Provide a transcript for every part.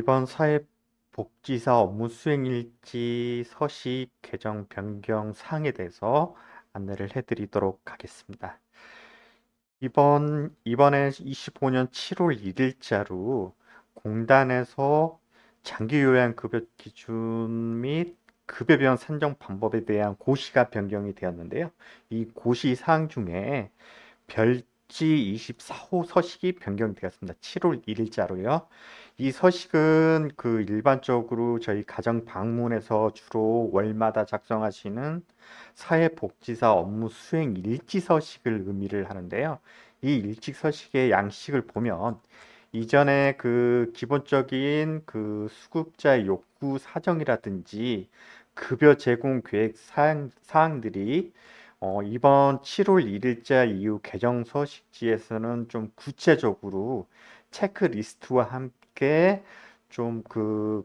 이번 사회복지사 업무 수행일지 서식 개정 변경 사항에 대해서 안내를 해드리도록 하겠습니다. 이번에 25년 7월 1일자로 공단에서 장기요양급여 기준 및 급여비용 산정 방법에 대한 고시가 변경이 되었는데요. 이 고시 사항 중에 별지 24호 서식이 변경되었습니다. 7월 1일자로요. 이 서식은 일반적으로 저희 가정 방문에서 주로 월마다 작성하시는 사회복지사 업무 수행 일지 서식을 의미를 하는데요. 이 일지 서식의 양식을 보면 이전에 기본적인 수급자의 욕구 사정이라든지 급여 제공 계획 사항들이 이번 7월 1일자 이후 개정 서식지에서는 좀 구체적으로 체크리스트와 함께 좀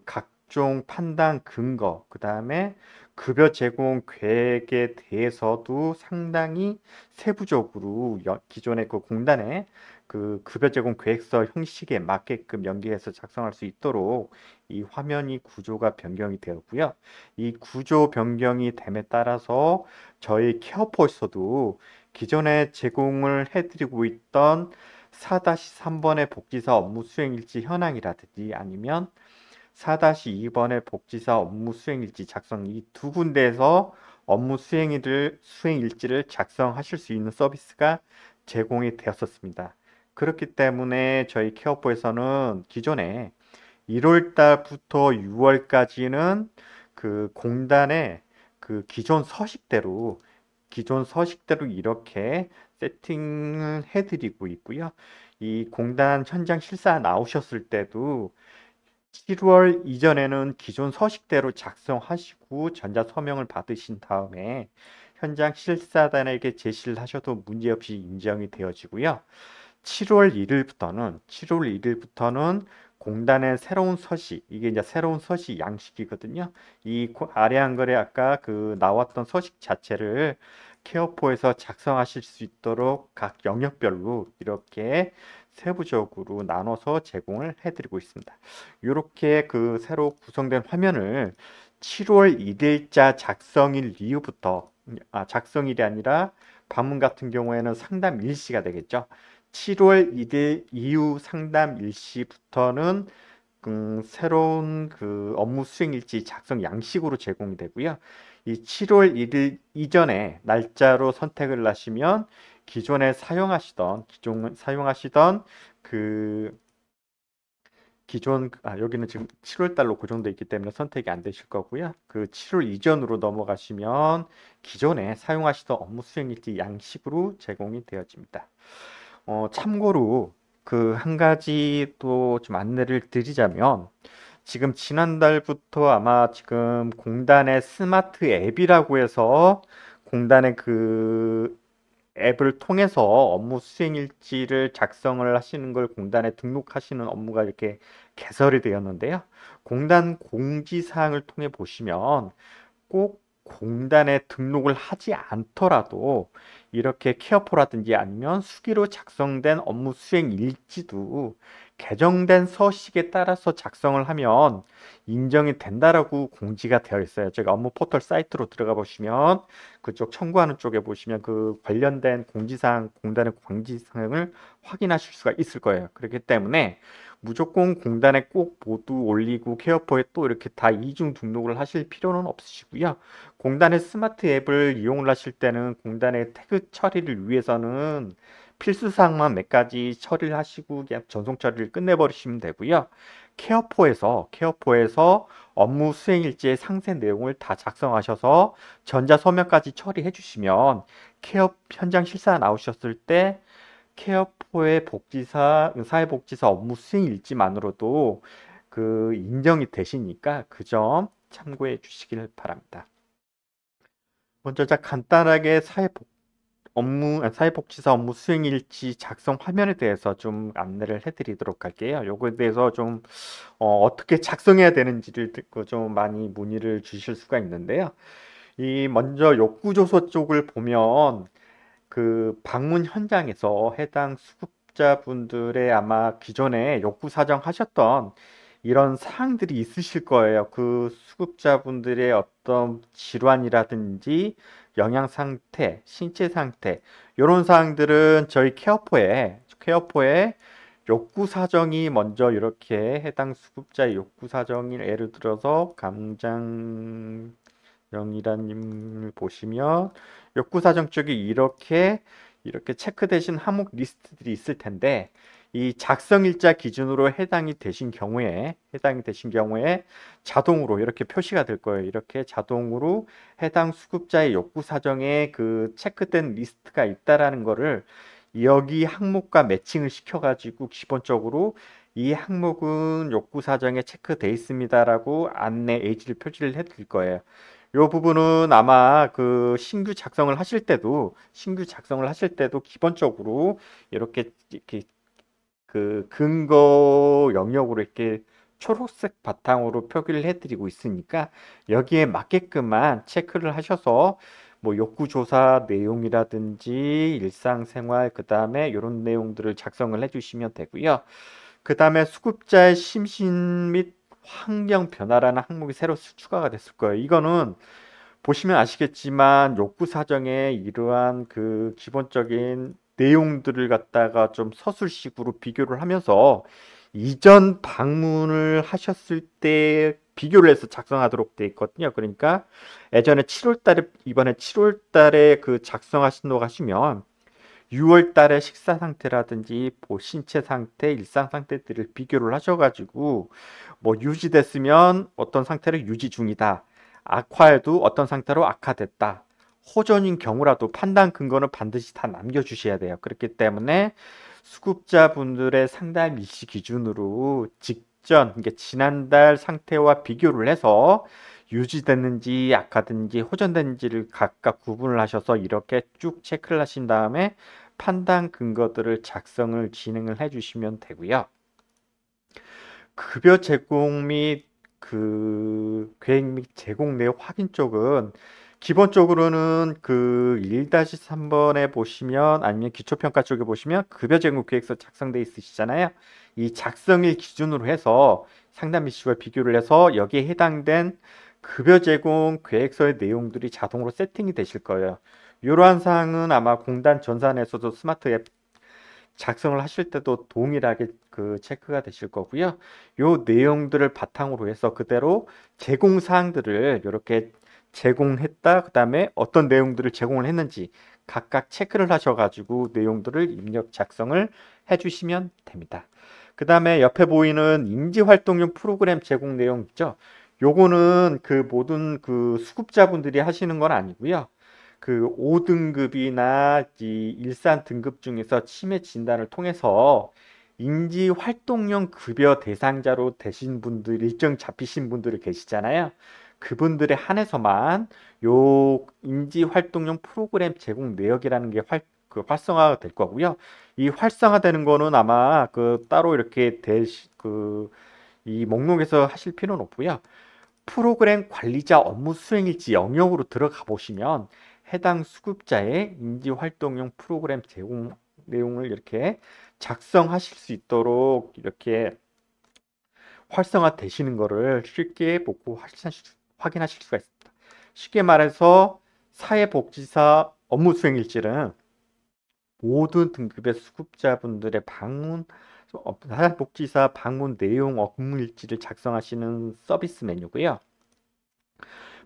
각종 판단 근거, 그 다음에 급여 제공 계획에 대해서도 상당히 세부적으로 기존의 공단의 급여 제공 계획서 형식에 맞게끔 연계해서 작성할 수 있도록 이 화면이 구조가 변경이 되었고요. 이 구조 변경이 됨에 따라서 저희 케어포에서도 기존에 제공을 해드리고 있던 4-3번의 복지사 업무 수행일지 현황이라든지 아니면 4-2번의 복지사 업무 수행일지 작성, 이 두 군데에서 업무 수행일지를 작성하실 수 있는 서비스가 제공이 되었었습니다. 그렇기 때문에 저희 케어포에서는 기존에 1월 달부터 6월까지는 공단의 기존 서식대로 이렇게 세팅을 해드리고 있고요. 이 공단 현장 실사 나오셨을 때도 7월 이전에는 기존 서식대로 작성하시고 전자 서명을 받으신 다음에 현장 실사단에게 제시를 하셔도 문제없이 인정이 되어지고요. 7월 1일부터는 공단의 새로운 서식, 이게 이제 새로운 서식 양식이거든요. 이 아래 한 글에 아까 나왔던 서식 자체를 케어포에서 작성하실 수 있도록 각 영역별로 이렇게 세부적으로 나눠서 제공을 해드리고 있습니다. 이렇게 새로 구성된 화면을 7월 1일자 작성일 이후부터, 작성일이 아니라 방문 같은 경우에는 상담 일시가 되겠죠. 7월 1일 이후 상담 일시부터는 새로운 업무 수행일지 작성 양식으로 제공이 되고요. 이 7월 1일 이전에 날짜로 선택을 하시면 기존 사용하시던 여기는 지금 7월 달로 고정되어 있기 때문에 선택이 안 되실 거고요. 7월 이전으로 넘어가시면 기존에 사용하시던 업무 수행일지 양식으로 제공이 되어집니다. 참고로 한 가지 또 좀 안내를 드리자면 지금 지난달부터 아마 지금 공단의 스마트 앱이라고 해서 공단의 앱을 통해서 업무 수행일지를 작성을 하시는 걸 공단에 등록하시는 업무가 이렇게 개설이 되었는데요. 공단 공지사항을 통해 보시면 꼭 공단에 등록을 하지 않더라도 이렇게 케어포라든지 아니면 수기로 작성된 업무 수행 일지도 개정된 서식에 따라서 작성을 하면 인정이 된다라고 공지가 되어 있어요. 제가 업무 포털 사이트로 들어가 보시면 그쪽 첨부하는 쪽에 보시면 관련된 공지사항, 공단의 공지사항을 확인하실 수가 있을 거예요. 그렇기 때문에 무조건 공단에 꼭 모두 올리고 케어포에 또 이렇게 다 이중 등록을 하실 필요는 없으시고요. 공단의 스마트 앱을 이용을 하실 때는 공단의 태그 처리를 위해서는 필수사항만 몇 가지 처리를 하시고 그냥 전송 처리를 끝내버리시면 되고요. 케어포에서 업무 수행일지의 상세 내용을 다 작성하셔서 전자서명까지 처리해 주시면 케어 현장 실사 나오셨을 때 케어포의 사회복지사 업무 수행 일지만으로도 인정이 되시니까 그 점 참고해 주시길 바랍니다. 먼저 간단하게 사회복지사 업무 수행일지 작성 화면에 대해서 좀 안내를 해드리도록 할게요. 요거에 대해서 좀 어떻게 작성해야 되는지를 듣고 좀 많이 문의를 주실 수가 있는데요. 먼저 욕구조서 쪽을 보면 방문 현장에서 해당 수급자분들의 아마 기존에 욕구 사정하셨던 이런 사항들이 있으실 거예요. 그 수급자분들의 어떤 질환이라든지 영양 상태, 신체 상태, 이런 사항들은 저희 케어포에 욕구 사정이 먼저 이렇게 해당 수급자의 욕구 사정이 예를 들어서 감장 영이라님을 보시면 욕구 사정 쪽에 이렇게 체크되신 항목 리스트들이 있을 텐데 이 작성일자 기준으로 해당이 되신 경우에 자동으로 이렇게 표시가 될 거예요. 이렇게 자동으로 해당 수급자의 욕구 사정에 그 체크된 리스트가 있다라는 거를 여기 항목과 매칭을 시켜가지고 기본적으로 이 항목은 욕구 사정에 체크돼 있습니다라고 안내 에이지를 표시를 해드릴 거예요. 이 부분은 아마 그 신규 작성을 하실 때도 기본적으로 이렇게 그 근거 영역으로 이렇게 초록색 바탕으로 표기를 해드리고 있으니까 여기에 맞게끔만 체크를 하셔서 뭐 욕구조사 내용이라든지 일상생활 그 다음에 이런 내용들을 작성을 해주시면 되고요. 그 다음에 수급자의 심신 및 환경 변화라는 항목이 새로 추가가 됐을 거예요. 이거는 보시면 아시겠지만 욕구 사정에 이러한 그 기본적인 내용들을 갖다가 좀 서술식으로 비교를 하면서 이전 방문을 하셨을 때 비교를 해서 작성하도록 돼 있거든요. 그러니까 예전에 7월 달에 이번에 7월 달에 그 작성하신다고 하시면 6월 달에 식사 상태라든지 뭐 신체 상태, 일상 상태들을 비교를 하셔가지고 뭐 유지됐으면 어떤 상태로 유지 중이다. 악화해도 어떤 상태로 악화됐다. 호전인 경우라도 판단 근거는 반드시 다 남겨주셔야 돼요. 그렇기 때문에 수급자분들의 상담 일시 기준으로 그러니까 지난달 상태와 비교를 해서 유지됐는지 악화됐는지 호전됐는지를 각각 구분을 하셔서 이렇게 쭉 체크를 하신 다음에 판단 근거들을 진행을 해주시면 되고요. 급여 제공 및 그 계획 및 제공 내역 확인 쪽은 기본적으로는 그 1-3번에 보시면 아니면 기초평가 쪽에 보시면 급여 제공 계획서 작성돼 있으시잖아요. 이 작성일 기준으로 해서 상담 일시와 비교를 해서 여기에 해당된 급여 제공 계획서의 내용들이 자동으로 세팅이 되실 거예요. 이러한 사항은 아마 공단 전산에서도 스마트 앱 작성을 하실 때도 동일하게 그 체크가 되실 거고요. 요 내용들을 바탕으로 해서 그대로 제공 사항들을 이렇게 제공했다. 그다음에 어떤 내용들을 제공을 했는지 각각 체크를 하셔가지고 내용들을 입력 작성을 해주시면 됩니다. 그 다음에 옆에 보이는 인지활동용 프로그램 제공 내용 있죠. 요거는 그 모든 그 수급자분들이 하시는 건 아니고요. 그 5등급이나 이 일산 등급 중에서 치매 진단을 통해서 인지 활동형 급여 대상자로 되신 분들, 일정 잡히신 분들이 계시잖아요. 그분들에 한해서만 요 인지 활동형 프로그램 제공 내역이라는 게 활성화가 될 거고요. 이 활성화되는 거는 아마 그 따로 이렇게 이 목록에서 하실 필요는 없고요. 프로그램 관리자 업무 수행일지 영역으로 들어가 보시면 해당 수급자의 인지활동용 프로그램 제공 내용을 이렇게 작성하실 수 있도록 이렇게 활성화 되시는 거를 쉽게 보고 확인하실 수가 있습니다. 쉽게 말해서 사회복지사 업무 수행일지는 모든 등급의 수급자분들의 사회복지사 방문 내용 업무일지를 작성하시는 서비스 메뉴고요.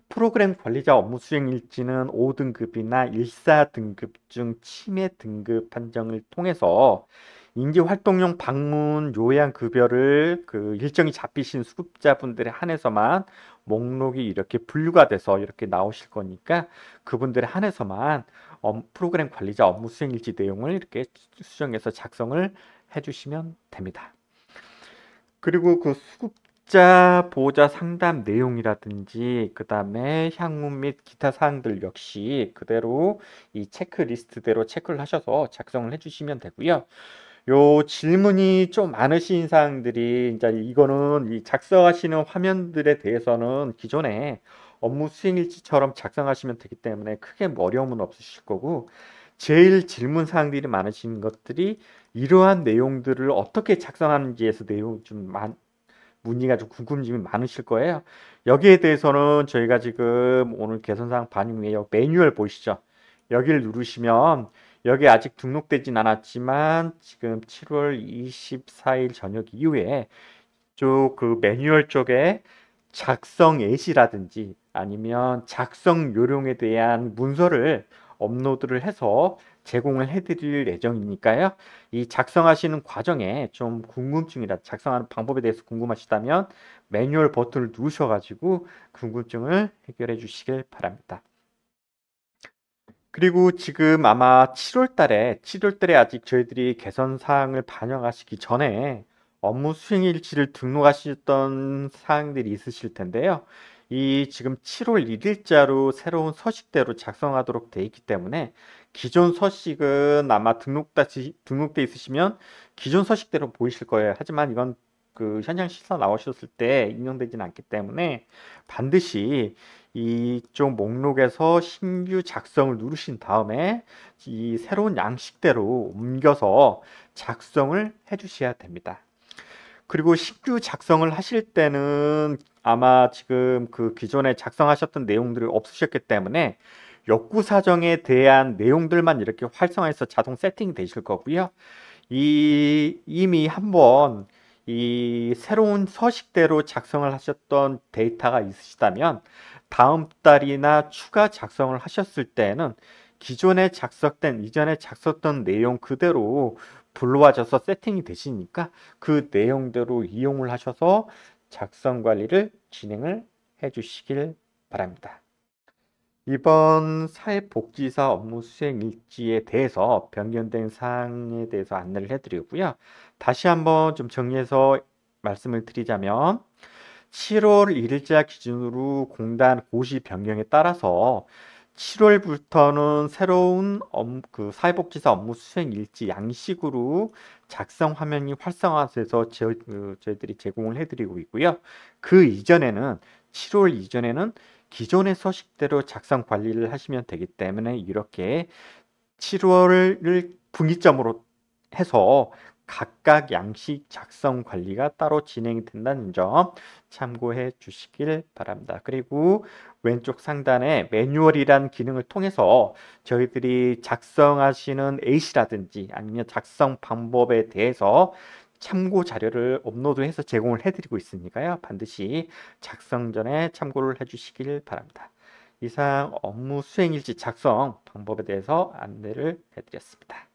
프로그램 관리자 업무 수행 일지는 5등급이나 1,4등급 중 치매 등급 판정을 통해서 인지활동용 방문 요양급여를 그 일정이 잡히신 수급자분들에 한해서만 목록이 이렇게 분류가 돼서 이렇게 나오실 거니까 그분들에 한해서만 프로그램 관리자 업무 수행 일지 내용을 이렇게 수정해서 작성을 해주시면 됩니다. 그리고 그 수급자 보호자 상담 내용이라든지 그 다음에 향후 및 기타 사항들 역시 그대로 이 체크리스트대로 체크를 하셔서 작성을 해주시면 되고요. 요 질문이 좀 많으신 사항들이 이제 이거는 이 작성하시는 화면들에 대해서는 기존에 업무 수행일지처럼 작성하시면 되기 때문에 크게 어려움은 없으실 거고 제일 질문 사항들이 많으신 것들이 이러한 내용들을 어떻게 작성하는지에서 내용 문의가 좀 궁금증이 많으실 거예요. 여기에 대해서는 저희가 지금 오늘 개선사항 반영 후에 여기 매뉴얼 보이시죠? 여기를 누르시면 여기 아직 등록되진 않았지만 지금 7월 24일 저녁 이후에 쪽 그 매뉴얼 쪽에 작성 예시라든지 아니면 작성 요령에 대한 문서를 업로드를 해서 제공을 해드릴 예정이니까요. 이 작성하시는 과정에 좀 궁금증이라 작성하는 방법에 대해서 궁금하시다면 매뉴얼 버튼을 누르셔가지고 궁금증을 해결해 주시길 바랍니다. 그리고 지금 아마 7월 달에 아직 저희들이 개선 사항을 반영하시기 전에 업무 수행일지를 등록하셨던 사항들이 있으실 텐데요. 이 지금 7월 1일자로 새로운 서식대로 작성하도록 되어 있기 때문에 기존 서식은 아마 등록돼 있으시면 기존 서식대로 보이실 거예요. 하지만 이건 그 현장 실사 나오셨을 때 인용되지는 않기 때문에 반드시 이쪽 목록에서 신규 작성을 누르신 다음에 이 새로운 양식대로 옮겨서 작성을 해 주셔야 됩니다. 그리고 신규 작성을 하실 때는 아마 지금 그 기존에 작성하셨던 내용들이 없으셨기 때문에 욕구 사정에 대한 내용들만 이렇게 활성화해서 자동 세팅이 되실 거고요. 이미 한번 이 새로운 서식대로 작성을 하셨던 데이터가 있으시다면 다음 달이나 추가 작성을 하셨을 때는 이전에 작성된 내용 그대로 불러와져서 세팅이 되시니까 그 내용대로 이용을 하셔서 작성 관리를 진행을 해 주시길 바랍니다. 이번 사회복지사 업무 수행 일지에 대해서 변경된 사항에 대해서 안내를 해드리고요. 다시 한번 좀 정리해서 말씀을 드리자면 7월 1일자 기준으로 공단 고시 변경에 따라서 7월부터는 새로운 그 사회복지사 업무 수행 일지 양식으로 작성 화면이 활성화돼서 저희들이 제공을 해드리고 있고요. 그 이전에는 7월 이전에는 기존의 서식대로 작성 관리를 하시면 되기 때문에 이렇게 7월을 분기점으로 해서 각각 양식 작성 관리가 따로 진행이 된다는 점 참고해 주시길 바랍니다. 그리고 왼쪽 상단에 매뉴얼이란 기능을 통해서 저희들이 작성하시는 A시라든지 아니면 작성 방법에 대해서 참고 자료를 업로드해서 제공을 해드리고 있으니까요. 반드시 작성 전에 참고를 해주시길 바랍니다. 이상 업무 수행일지 작성 방법에 대해서 안내를 해드렸습니다.